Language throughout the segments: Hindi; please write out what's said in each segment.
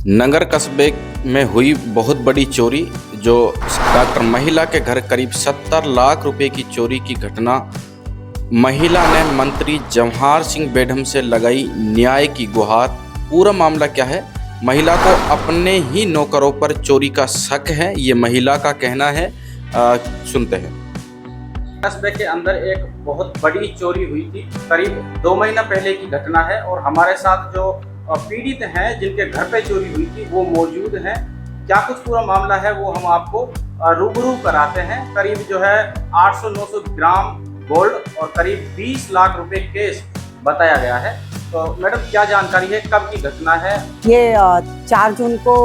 नगर कस्बे में हुई बहुत बड़ी चोरी। जो डॉक्टर महिला के घर करीब 70 लाख रुपए की चोरी की घटना। महिला ने मंत्री जवाहर सिंह बेढम से लगाई न्याय की गुहार। पूरा मामला क्या है? महिला को अपने ही नौकरों पर चोरी का शक है, ये महिला का कहना है। सुनते हैं। कस्बे के अंदर एक बहुत बड़ी चोरी हुई थी, करीब 2 महीना पहले की घटना है। और हमारे साथ जो पीड़ित हैं जिनके घर पे चोरी हुई थी वो मौजूद हैं। क्या कुछ पूरा मामला है वो हम आपको रूबरू कराते हैं। करीब जो है 800-900 ग्राम गोल्ड और करीब 20 लाख रुपए केस बताया गया है। तो मैडम क्या जानकारी है, कब की घटना है? ये 4 जून को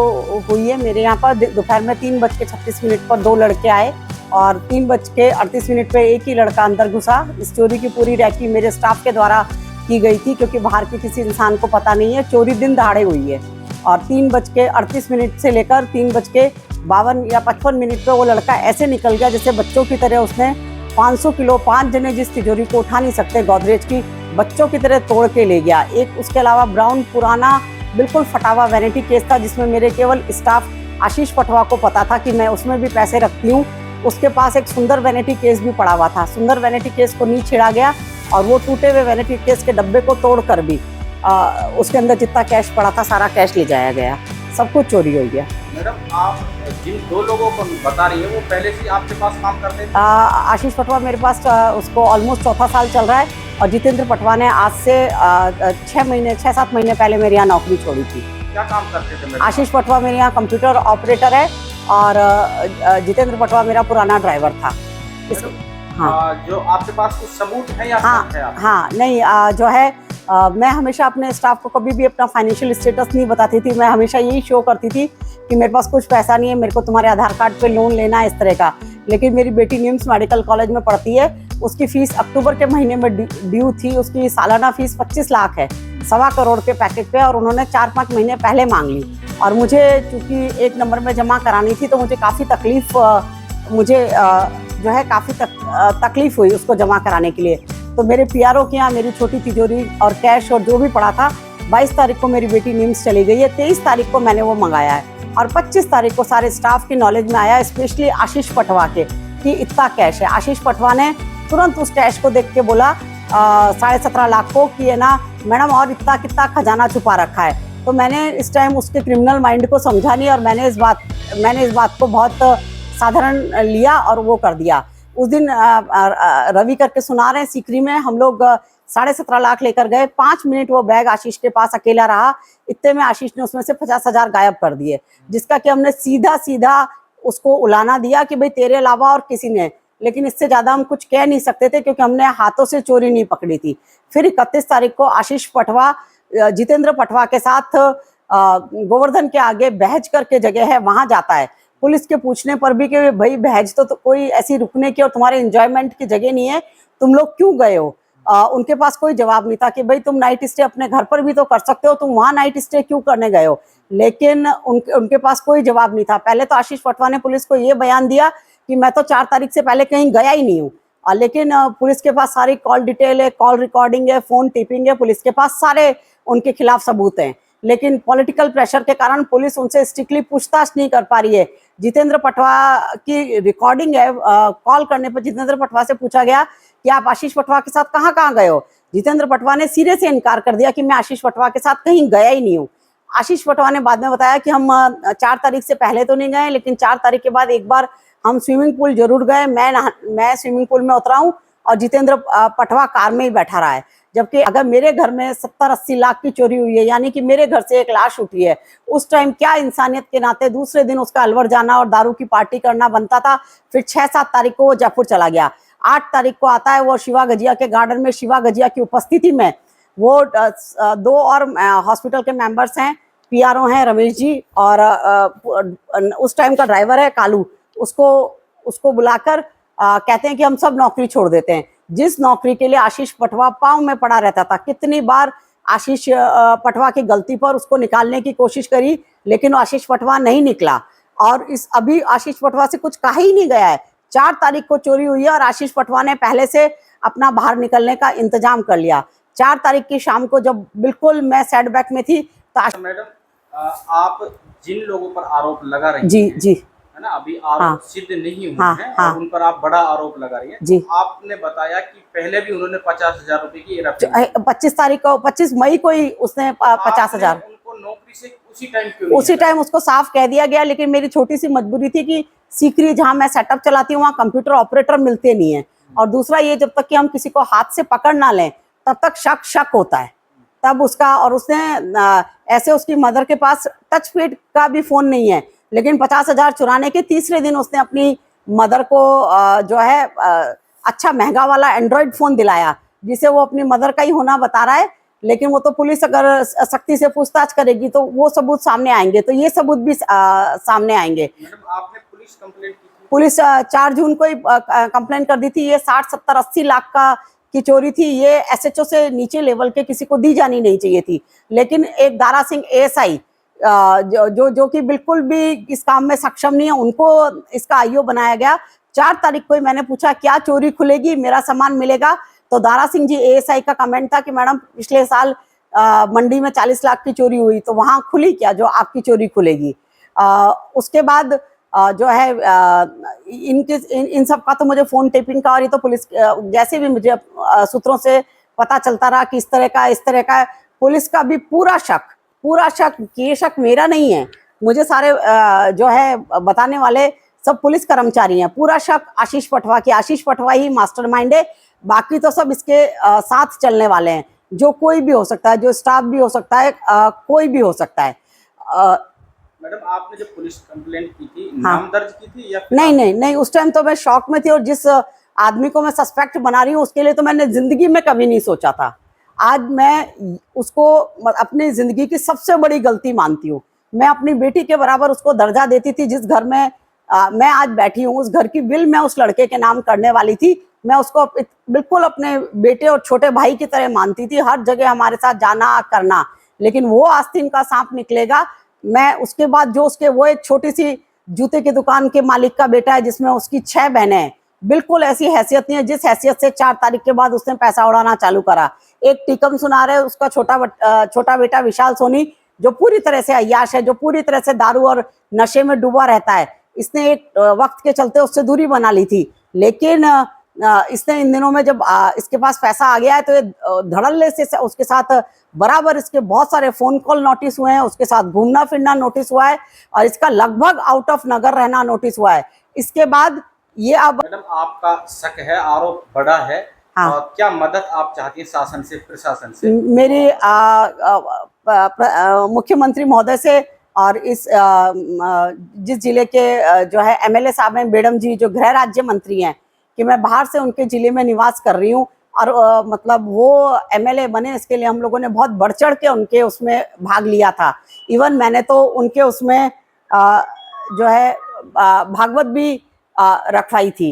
हुई है। मेरे यहाँ पर दोपहर में 3:36 पर 2 लड़के आए और 3:38 पे एक ही लड़का अंदर घुसा। इस चोरी की पूरी रैकी मेरे स्टाफ के द्वारा की गई थी, क्योंकि बाहर के किसी इंसान को पता नहीं है। चोरी दिन दहाड़े हुई है और 3:38 से लेकर 3:52 या 55 पे वो लड़का ऐसे निकल गया जैसे बच्चों की तरह। उसने 500 किलो 5 जने जिस तिजोरी को उठा नहीं सकते गोदरेज की, बच्चों की तरह तोड़ के ले गया। एक उसके अलावा ब्राउन पुराना बिल्कुल फटा हुआ वैनिटी केस था, जिसमें मेरे केवल स्टाफ आशीष पटवा को पता था कि मैं उसमें भी पैसे रखती हूँ। उसके पास एक सुंदर वैनिटी केस भी पड़ा हुआ था। सुंदर वैनिटी केस को नीचे छिड़ा गया और वो टूटे हुए वैनिटी केस के डब्बे को तोड़कर भी उसके अंदर जितना कैश पड़ा था सारा कैश ले जाया गया। सब कुछ चोरी हो गया। मैडम आप जिन 2 लोगों को बता रही है वो पहले से आपके पास काम करते थे? आशीष पटवा मेरे पास उसको ऑलमोस्ट चौथा साल चल रहा है और जितेंद्र पटवा ने आज से 6-7 महीने पहले मेरे यहाँ नौकरी छोड़ी थी। क्या काम करते थे मैडम? आशीष पटवा मेरे यहाँ कंप्यूटर ऑपरेटर है और जितेंद्र पटवा मेरा पुराना ड्राइवर था। हाँ, जो आपके पास कुछ सबूत है या शक है आपको? हाँ नहीं, जो है मैं हमेशा अपने स्टाफ को कभी भी अपना फाइनेंशियल स्टेटस नहीं बताती थी। मैं हमेशा यही शो करती थी कि मेरे पास कुछ पैसा नहीं है, मेरे को तुम्हारे आधार कार्ड पे लोन लेना है, इस तरह का। लेकिन मेरी बेटी निम्स मेडिकल कॉलेज में पढ़ती है, उसकी फीस अक्टूबर के महीने में ड्यू थी। उसकी सालाना फीस 25 लाख है, 1.25 करोड़ के पैकेज पे, और उन्होंने 4-5 महीने पहले मांग ली। और मुझे चूँकि 1 नंबर में जमा करानी थी तो मुझे काफ़ी तकलीफ जो है काफ़ी तकलीफ हुई उसको जमा कराने के लिए। तो मेरे पीआरओ के यहाँ मेरी छोटी तिजोरी और कैश और जो भी पड़ा था, 22 तारीख को मेरी बेटी निम्स चली गई है। 23 तारीख को मैंने वो मंगाया है और 25 तारीख को सारे स्टाफ की नॉलेज में आया, स्पेशली आशीष पटवा के, कि इतना कैश है। आशीष पटवा ने तुरंत उस कैश को देख के बोला 17.5 लाख को कि है ना मैडम, और इतना कितना खजाना छुपा रखा है। तो मैंने इस टाइम उसके क्रिमिनल माइंड को समझा नहीं और मैंने इस बात को बहुत साधारण लिया और वो कर दिया। उस दिन रवि करके सुना रहे हैं, सीकरी में हम लोग 17.5 लाख लेकर गए। 5 मिनट वो बैग आशीष के पास अकेला रहा, इतने में आशीष ने उसमें से 50,000 गायब कर दिए, जिसका कि हमने सीधा उसको उलाना दिया कि भाई तेरे अलावा और किसी ने। लेकिन इससे ज़्यादा हम कुछ कह नहीं सकते थे क्योंकि हमने हाथों से चोरी नहीं पकड़ी थी। फिर 31 तारीख को आशीष पटवा जितेंद्र पटवा के साथ गोवर्धन के आगे बहज करके जगह है, वहाँ जाता है। पुलिस के पूछने पर भी कि भाई बहज तो कोई ऐसी रुकने की और तुम्हारे एंजॉयमेंट की जगह नहीं है, तुम लोग क्यों गए हो? उनके पास कोई जवाब नहीं था कि भाई तुम नाइट स्टे अपने घर पर भी तो कर सकते हो, तुम वहाँ नाइट स्टे क्यों करने गए हो? लेकिन उनके पास कोई जवाब नहीं था। पहले तो आशीष पटवा ने पुलिस को ये बयान दिया कि मैं तो 4 तारीख से पहले कहीं गया ही नहीं हूँ। लेकिन पुलिस के पास सारी कॉल डिटेल है, कॉल रिकॉर्डिंग है, फ़ोन टिपिंग है, पुलिस के पास सारे उनके खिलाफ सबूत हैं। लेकिन पॉलिटिकल प्रेशर के कारण पुलिस उनसे स्ट्रिक्टली पूछताछ नहीं कर पा रही है। जितेंद्र पटवा की रिकॉर्डिंग है, कॉल करने पर जितेंद्र पटवा से पूछा गया कि आप आशीष पटवा के साथ कहाँ गए हो? जितेंद्र पटवा ने सिरे से इनकार कर दिया कि मैं आशीष पटवा के साथ कहीं गया ही नहीं हूँ। आशीष पटवा ने बाद में बताया कि हम 4 तारीख से पहले तो नहीं गए, लेकिन 4 तारीख के बाद एक बार हम स्विमिंग पूल जरूर गए। मैं स्विमिंग पूल में उतरा हूँ और जितेंद्र पटवा कार में ही बैठा रहा है। जबकि अगर मेरे घर में 70-80 लाख की चोरी हुई है, यानी कि मेरे घर से एक लाश उठी है, उस टाइम क्या इंसानियत के नाते दूसरे दिन उसका अलवर जाना और दारू की पार्टी करना बनता था। फिर 6-7 तारीख को वो जयपुर चला गया। 8 तारीख को आता है वो शिवा गजिया के गार्डन में। शिवा गजिया की उपस्थिति में वो 2 और हॉस्पिटल के मेंबर्स हैं, पीआरओ हैं रमेश जी, और उस टाइम का ड्राइवर है कालू, उसको बुलाकर कहते हैं कि हम सब नौकरी छोड़ देते हैं। जिस नौकरी के लिए आशीष पटवा पाँव में पड़ा रहता था, कितनी बार आशीष पटवा की गलती पर उसको निकालने की कोशिश करी, लेकिन आशीष पटवा नहीं निकला। और अभी आशीष पटवा से कुछ कहा ही नहीं गया है। 4 तारीख को चोरी हुई है और आशीष पटवा ने पहले से अपना बाहर निकलने का इंतजाम कर लिया। 4 तारीख की शाम को जब बिल्कुल मैं सेटबैक में थी तो मैडम आप जिन लोगों पर आरोप लगा रही जी हैं, जी है ना, अभी आरोप हाँ। सिद्ध नहीं हुए हाँ, हैं हाँ। और उन पर आप बड़ा आरोप लगा रही हैं। जी। तो आपने बताया कि पहले भी उन्होंने 50,000 रुपए की हेराफेरी की। 25 तारीख को 25 मई को ही उसने 50,000 आपने उनको नौकरी से उसी टाइम क्यों नहीं उसी हटाया? टाइम उसको साफ कह दिया गया, लेकिन मेरी छोटी सी मजबूरी थी कि सीकरी जहां मैं सेटअप चलाती हूँ वहां कंप्यूटर ऑपरेटर मिलते नहीं है, और दूसरा ये जब तक कि हम किसी को हाथ से पकड़ ना लें तब तक शक होता है। तब उसका, और उसने ऐसे उसकी मदर के पास टच पैड का भी फोन नहीं है, लेकिन 50,000 चुराने के तीसरे दिन उसने अपनी मदर को जो है अच्छा महंगा वाला एंड्रॉइड फोन दिलाया, जिसे वो अपनी मदर का ही होना बता रहा है। लेकिन वो तो पुलिस अगर सख्ती से पूछताछ करेगी तो वो सबूत सामने आएंगे, तो ये सबूत भी सामने आएंगे। मैडम, आपने पुलिस कंप्लेंट की थी? पुलिस 4 जून को ही कंप्लेंट कर दी थी। ये 60, 70, 80 लाख का की चोरी थी। ये एसएचओ से नीचे लेवल के किसी को दी जानी नहीं चाहिए थी, लेकिन एक दारा सिंह एएसआई जो कि बिल्कुल भी इस काम में सक्षम नहीं है, उनको इसका आईओ बनाया गया। 4 तारीख को ही मैंने पूछा क्या चोरी खुलेगी, मेरा सामान मिलेगा, तो दारा सिंह जी एएसआई का कमेंट था कि मैडम पिछले साल मंडी में 40 लाख की चोरी हुई, तो वहां खुली क्या जो आपकी चोरी खुलेगी। उसके बाद जो है इन सब का तो मुझे फोन टेपिंग का, और ये तो पुलिस जैसे भी मुझे सूत्रों से पता चलता रहा कि इस तरह का पुलिस का भी पूरा शक, ये शक मेरा नहीं है, मुझे सारे जो है बताने वाले सब पुलिस कर्मचारी हैं। पूरा शक आशीष पटवा की, आशीष पटवा ही मास्टरमाइंड है, बाकी तो सब इसके साथ चलने वाले हैं। जो कोई भी हो सकता है, जो स्टाफ भी हो सकता है, कोई भी हो सकता है। मैडम, आपने जब पुलिस कंप्लेंट की थी, हाँ। नाम दर्ज की थी या फिर नहीं, उस टाइम तो मैं शॉक में थी, और जिस आदमी को मैं सस्पेक्ट बना रही हूँ उसके लिए तो मैंने जिंदगी में कभी नहीं सोचा था। आज मैं उसको अपनी जिंदगी की सबसे बड़ी गलती मानती हूँ। मैं अपनी बेटी के बराबर उसको दर्जा देती थी। जिस घर में मैं आज बैठी हूँ, उस घर की विल मैं उस लड़के के नाम करने वाली थी। मैं उसको बिल्कुल अपने बेटे और छोटे भाई की तरह मानती थी, हर जगह हमारे साथ जाना करना। लेकिन वो आस्तीन का सांप निकलेगा। मैं उसके बाद जो उसके, वो एक छोटी सी जूते की दुकान के मालिक का बेटा है जिसमें उसकी 6 बहनें हैं, बिल्कुल ऐसी हैसियत नहीं है जिस हैसियत से 4 तारीख के बाद उसने पैसा उड़ाना चालू करा। एक टीकम सुना रहे उसका छोटा बेटा विशाल सोनी, जो पूरी तरह से अय्याश है, जो पूरी तरह से दारू और नशे में डूबा रहता है। इसने एक वक्त के चलते उससे दूरी बना ली थी, लेकिन इसने इन दिनों में जब इसके पास पैसा आ गया है तो ये धड़ल्ले से उसके साथ बराबर इसके बहुत सारे फोन कॉल नोटिस हुए हैं, उसके साथ घूमना फिरना नोटिस हुआ है, और इसका लगभग आउट ऑफ नगर रहना नोटिस हुआ है। इसके बाद ये अब मैडम, आपका शक है, आरोप बड़ा है। हाँ। क्या मदद आप चाहती हैं शासन से, प्रशासन से? मेरी मुख्यमंत्री महोदय से, और इस जिस जिले के जो है एमएलए साहब हैं बेडम जी, जो गृह राज्य मंत्री हैं, कि मैं बाहर से उनके जिले में निवास कर रही हूँ, और मतलब वो एमएलए बने इसके लिए हम लोगों ने बहुत बढ़ चढ़ के उनके उसमें भाग लिया था। इवन मैंने तो उनके उसमें जो है भागवत भी रखवाई थी।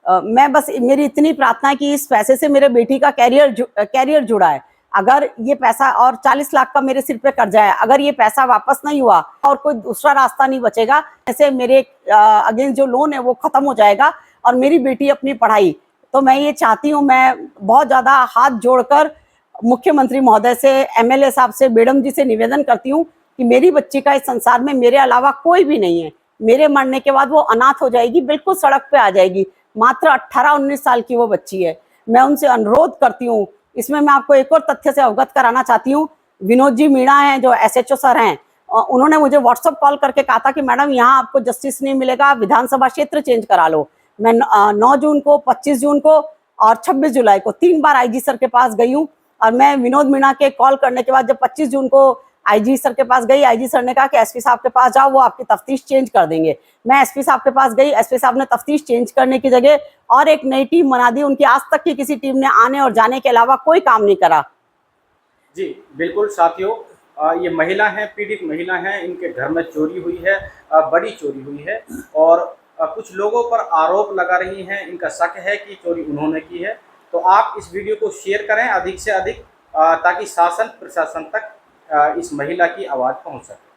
मैं बस, मेरी इतनी प्रार्थना है कि इस पैसे से मेरे बेटी का कैरियर जुड़ा है। अगर ये पैसा, और 40 लाख का मेरे सिर पे कर्जा है, अगर ये पैसा वापस नहीं हुआ और कोई दूसरा रास्ता नहीं बचेगा, ऐसे मेरे अगेंस्ट जो लोन है वो खत्म हो जाएगा, और मेरी बेटी अपनी पढ़ाई, तो मैं ये चाहती हूँ, मैं बहुत ज़्यादा हाथ जोड़कर मुख्यमंत्री महोदय से, एमएलए साहब से, बेडम जी से निवेदन करती हूँ कि मेरी बच्ची का इस संसार में मेरे अलावा कोई भी नहीं है। मेरे मरने के बाद वो अनाथ हो जाएगी, बिल्कुल सड़क पे आ जाएगी। मात्र 18-19 साल की वो बच्ची है। मैं उनसे अनुरोध करती हूँ। इसमें मैं आपको एक और तथ्य से अवगत कराना चाहती हूँ। विनोद जी मीणा हैं, जो एसएचओ सर हैं, उन्होंने मुझे व्हाट्सएप कॉल करके कहा था कि मैडम यहाँ आपको जस्टिस नहीं मिलेगा, आप विधानसभा क्षेत्र चेंज करा लो। मैं 9 जून को, 25 जून को और 26 जुलाई को 3 बार आईजी सर के पास गई हूँ, और मैं विनोद मीणा के कॉल करने के बाद जब 25 जून को आईजी सर के पास गई, आईजी सर ने कहा कि एसपी साहब के पास जाओ, वो आपकी तफ्तीश चेंज कर देंगे। मैं एसपी साहब के पास गई, एसपी साहब ने तफ्तीश चेंज करने की जगह और एक नई टीम बना दी। उनकी आज तक की किसी टीम ने आने और जाने के अलावा कोई काम नहीं करा। जी बिल्कुल साथियों, ये महिला हैं, पीड़ित महिला हैं, इनके घर में चोरी हुई है, बड़ी चोरी हुई है, और कुछ लोगों पर आरोप लगा रही हैं, इनका शक है कि चोरी उन्होंने की है। तो आप इस वीडियो को शेयर करें अधिक से अधिक, ताकि शासन प्रशासन तक इस महिला की आवाज़ पहुंच सके।